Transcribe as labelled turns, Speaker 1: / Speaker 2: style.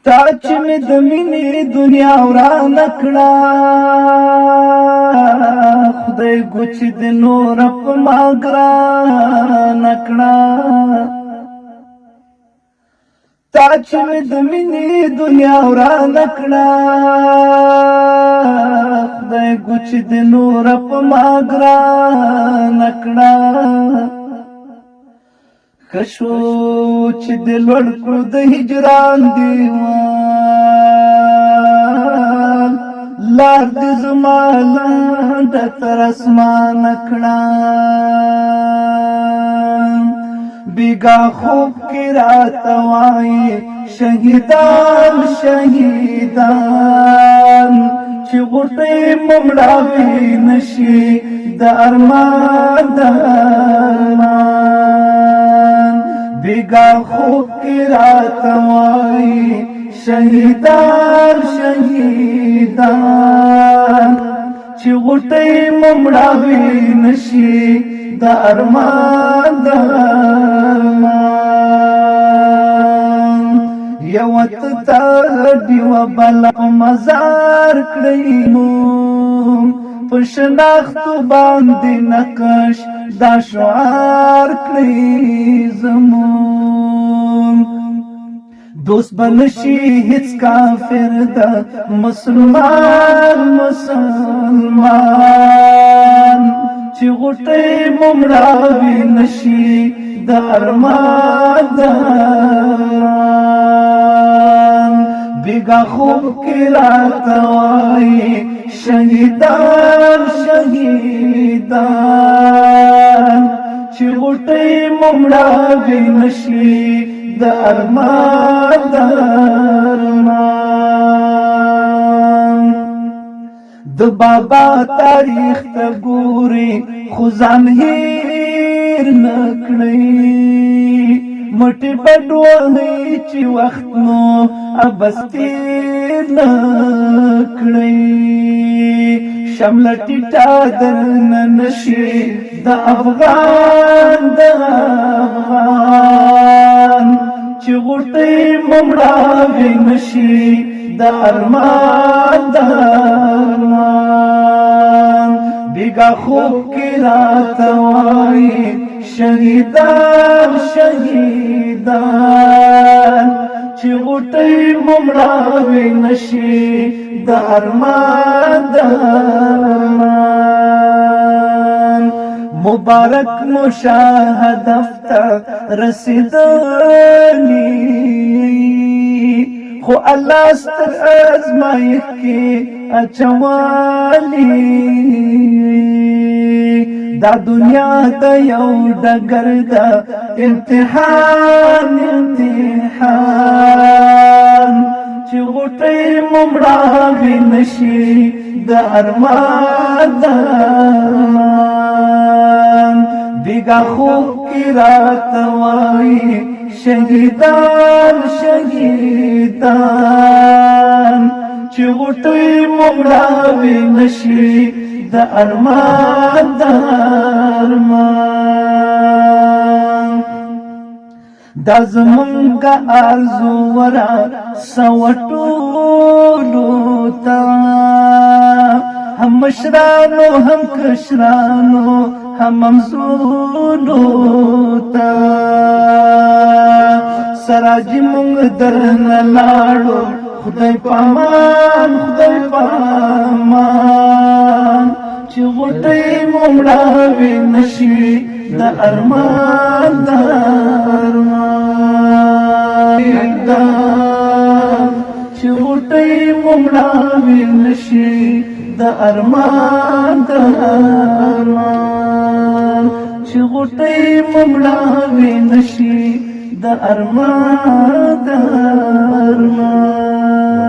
Speaker 1: تا چې مې د مینې دنیا ورانه کړه خدای ګوچ د نور په ما ګرانه کړه تا چې مې د مینې دنیا ورانه کړه خدای ګوچ د نور په ما ګرانه کړه کشو چې د لوړ کړو د هجران دیوان لار د زما لاندې تر اسمان کړه بیگا خوب کې راته وایي شهیدان شهیدان چې غوټې ممړاوي نشي د ارمان د ارمان بیگا خوب کی رات وائی شہیدان شہیدان چی غٹی ممڑاوی نشی دا ارمان دا ارمان یوت تا دیو بلا مزار کڑینو پشناختو باندې نقش دا شعار کړی زمون دوست بنشي هیڅ کافر دا مسلمان مسلمان چې غټي ممړاوي نشي د ارمان د ارمان بیگا خوب کی رات وائی شهیدان شهیدان چې غوټې ممړاوي نشي د ارمان د ارمان د بابا تاریخ ته ګوري خو ځان هېر نه کړئ مټې بډوهئ چې وخت مو ابس تېر نه کړئ شمل ټیټا درنه نشي د افغان د افغان چې غوټې ممړاوي نشي د ارمان د ارمان بیگا خوب کی رات وائی شهیدان شهیدان چې غوټې ممړاوي نشي د ارمان د ارمان مبارک مشاهده ته رسیدلی خو الله ستر ازمایښت کې اچوالی دا دنیا د یو ډګر د امتحان امتحان چې غوټې ممړاوي نشي د ارمان د ارمان بیگا خوب کی رات وائی شهیدان شهیدان چې غوټې ممړاوي نشي د ارمان د ارمان دا زمونږ آرزو ورا سوټولو تا هم مشرانو هم کشرانو هم ممزونو تا سراجی مونږ درنه لاړو خدای پامان خدای پامان چې غوټې ممړاوي نشي د ارمان د ارمان چې غوټې ممړاوي نشي د ارمان د ارمان چې غوټې ممړاوي نشي د ارمان د ارمان